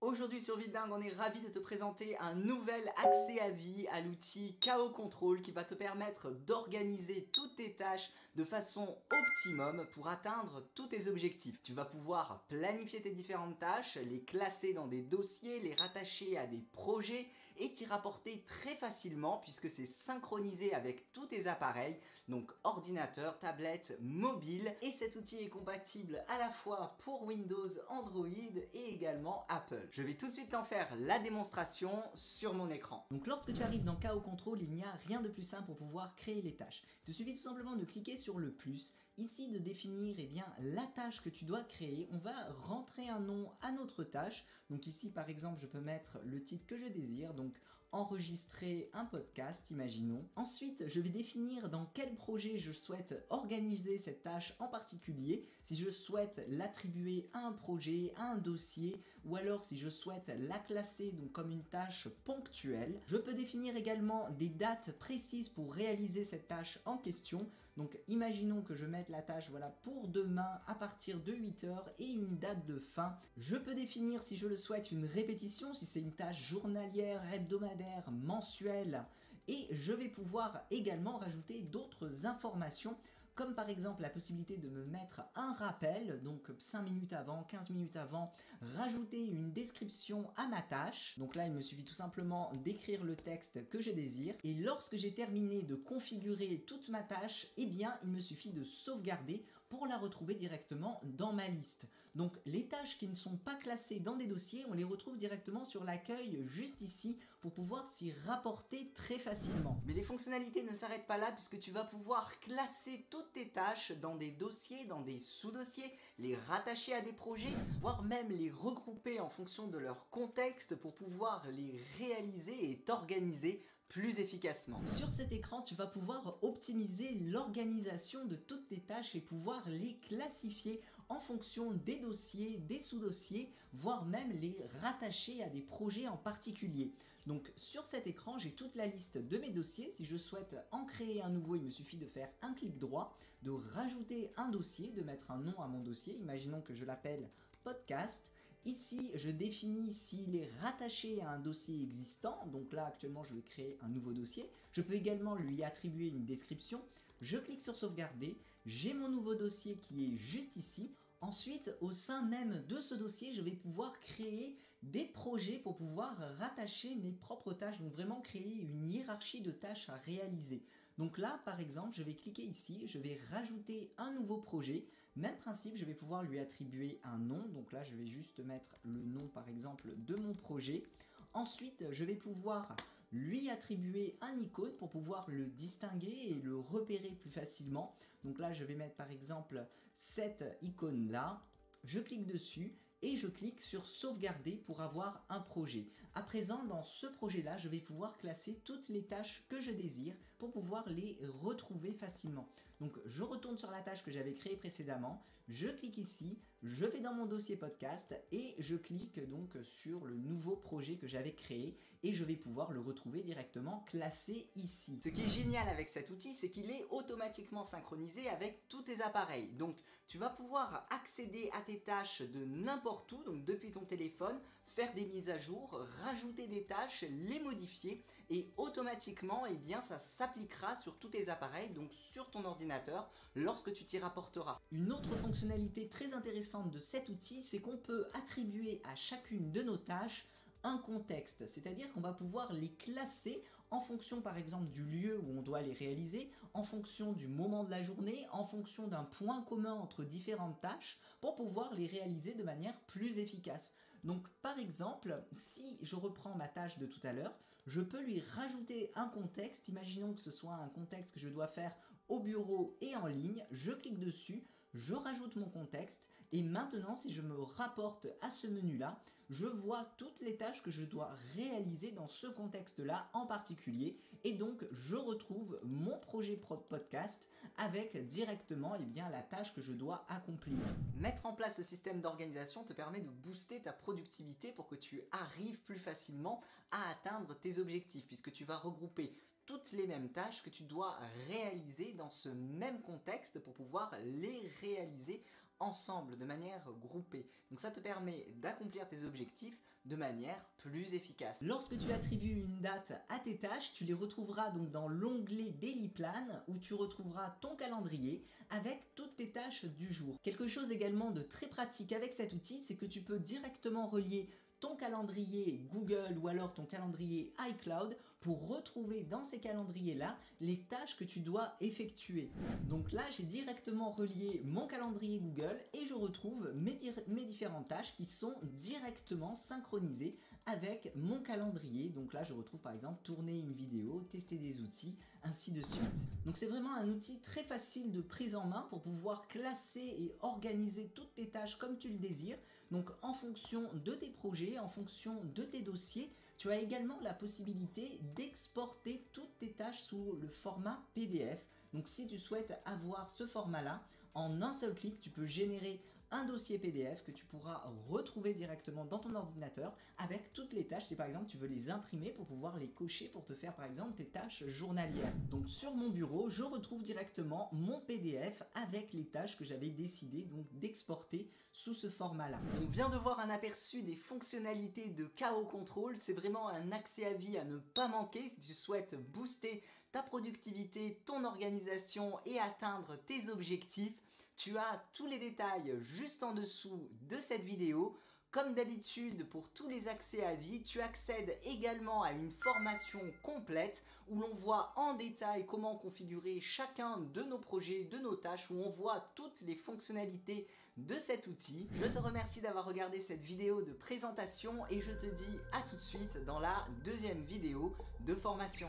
Aujourd'hui sur Vidingue, on est ravi de te présenter un nouvel accès à vie à l'outil KO Control qui va te permettre d'organiser toutes tes tâches de façon optimum pour atteindre tous tes objectifs. Tu vas pouvoir planifier tes différentes tâches, les classer dans des dossiers, les rattacher à des projets et t'y rapporter très facilement puisque c'est synchronisé avec tous tes appareils, donc ordinateur, tablette, mobile, et cet outil est compatible à la fois pour Windows, Android et également Apple. Je vais tout de suite t'en faire la démonstration sur mon écran. Donc lorsque tu arrives dans KO Control, il n'y a rien de plus simple pour pouvoir créer les tâches. Il te suffit tout simplement de cliquer sur le plus, ici de définir la tâche que tu dois créer. On va rentrer un nom à notre tâche. Donc ici par exemple je peux mettre le titre que je désire, donc enregistrer un podcast, imaginons. Ensuite je vais définir dans quel projet je souhaite organiser cette tâche en particulier, si je souhaite l'attribuer à un projet, à un dossier, ou alors si je souhaite la classer donc comme une tâche ponctuelle. Je peux définir également des dates précises pour réaliser cette tâche en question. Donc imaginons que je mette la tâche pour demain à partir de 8 h et une date de fin. Je peux définir si je le souhaite une répétition, si c'est une tâche journalière, hebdomadaire, mensuelle, et je vais pouvoir également rajouter d'autres informations comme par exemple la possibilité de me mettre un rappel, donc 5 minutes avant, 15 minutes avant, rajouter une description à ma tâche. Donc là, il me suffit tout simplement d'écrire le texte que je désire. Et lorsque j'ai terminé de configurer toute ma tâche, il me suffit de sauvegarder pour la retrouver directement dans ma liste. Donc les tâches qui ne sont pas classées dans des dossiers, on les retrouve directement sur l'accueil juste ici pour pouvoir s'y rapporter très facilement. Mais les fonctionnalités ne s'arrêtent pas là puisque tu vas pouvoir classer toutes tes tâches dans des dossiers, dans des sous-dossiers, les rattacher à des projets, voire même les regrouper en fonction de leur contexte pour pouvoir les réaliser et t'organiser plus efficacement. Sur cet écran, tu vas pouvoir optimiser l'organisation de toutes tes tâches et pouvoir les classifier en fonction des dossiers, des sous-dossiers, voire même les rattacher à des projets en particulier. Donc sur cet écran, j'ai toute la liste de mes dossiers. Si je souhaite en créer un nouveau, il me suffit de faire un clic droit, de rajouter un dossier, de mettre un nom à mon dossier. Imaginons que je l'appelle podcast. Ici, je définis s'il est rattaché à un dossier existant. Donc là, actuellement, je vais créer un nouveau dossier. Je peux également lui attribuer une description. Je clique sur sauvegarder. J'ai mon nouveau dossier qui est juste ici. Ensuite, au sein même de ce dossier, je vais pouvoir créer des projets pour pouvoir rattacher mes propres tâches, donc vraiment créer une hiérarchie de tâches à réaliser. Donc là, par exemple, je vais cliquer ici, je vais rajouter un nouveau projet. Même principe, je vais pouvoir lui attribuer un nom. Donc là, je vais juste mettre le nom, par exemple, de mon projet. Ensuite, je vais pouvoir lui attribuer un icône pour pouvoir le distinguer et le repérer plus facilement. Donc là, je vais mettre par exemple cette icône-là. Je clique dessus et je clique sur sauvegarder pour avoir un projet. À présent, dans ce projet-là, je vais pouvoir classer toutes les tâches que je désire pour pouvoir les retrouver facilement. Donc, je retourne sur la tâche que j'avais créée précédemment, je clique ici, je vais dans mon dossier podcast et je clique donc sur le nouveau projet que j'avais créé et je vais pouvoir le retrouver directement classé ici. Ce qui est génial avec cet outil, c'est qu'il est automatiquement synchronisé avec tous tes appareils. Donc, tu vas pouvoir accéder à tes tâches de n'importe où, donc depuis ton téléphone, faire des mises à jour, rajouter des tâches, les modifier et automatiquement, ça s'appliquera sur tous tes appareils, donc sur ton ordinateur, lorsque tu t'y rapporteras. Une autre fonctionnalité très intéressante de cet outil, c'est qu'on peut attribuer à chacune de nos tâches un contexte, c'est-à-dire qu'on va pouvoir les classer en fonction par exemple du lieu où on doit les réaliser, en fonction du moment de la journée, en fonction d'un point commun entre différentes tâches pour pouvoir les réaliser de manière plus efficace. Donc par exemple, si je reprends ma tâche de tout à l'heure, je peux lui rajouter un contexte. Imaginons que ce soit un contexte que je dois faire au bureau et en ligne, je clique dessus, je rajoute mon contexte et maintenant si je me rapporte à ce menu là, je vois toutes les tâches que je dois réaliser dans ce contexte là en particulier et donc je retrouve mon projet podcast avec directement la tâche que je dois accomplir. Mettre en place ce système d'organisation te permet de booster ta productivité pour que tu arrives plus facilement à atteindre tes objectifs puisque tu vas regrouper toutes les mêmes tâches que tu dois réaliser dans ce même contexte pour pouvoir les réaliser ensemble, de manière groupée. Donc ça te permet d'accomplir tes objectifs de manière plus efficace. Lorsque tu attribues une date à tes tâches, tu les retrouveras donc dans l'onglet Daily Plan où tu retrouveras ton calendrier avec toutes tes tâches du jour. Quelque chose également de très pratique avec cet outil, c'est que tu peux directement relier ton calendrier Google ou alors ton calendrier iCloud pour retrouver dans ces calendriers-là les tâches que tu dois effectuer. Donc là, j'ai directement relié mon calendrier Google et je retrouve mes différentes tâches qui sont directement synchronisées avec mon calendrier. Donc là, je retrouve par exemple tourner une vidéo, tester des outils, ainsi de suite. Donc c'est vraiment un outil très facile de prise en main pour pouvoir classer et organiser toutes tes tâches comme tu le désires. Donc en fonction de tes projets, en fonction de tes dossiers, tu as également la possibilité d'exporter toutes tes tâches sous le format PDF. Donc si tu souhaites avoir ce format-là, en un seul clic, tu peux générer un dossier PDF que tu pourras retrouver directement dans ton ordinateur avec toutes les tâches. Si par exemple tu veux les imprimer pour pouvoir les cocher pour te faire par exemple tes tâches journalières. Donc sur mon bureau, je retrouve directement mon PDF avec les tâches que j'avais décidé donc d'exporter sous ce format-là. On vient de voir un aperçu des fonctionnalités de KO Control. C'est vraiment un accès à vie à ne pas manquer si tu souhaites booster ta productivité, ton organisation et atteindre tes objectifs. Tu as tous les détails juste en dessous de cette vidéo. Comme d'habitude, pour tous les accès à vie, tu accèdes également à une formation complète où l'on voit en détail comment configurer chacun de nos projets, de nos tâches, où on voit toutes les fonctionnalités de cet outil. Je te remercie d'avoir regardé cette vidéo de présentation et je te dis à tout de suite dans la deuxième vidéo de formation.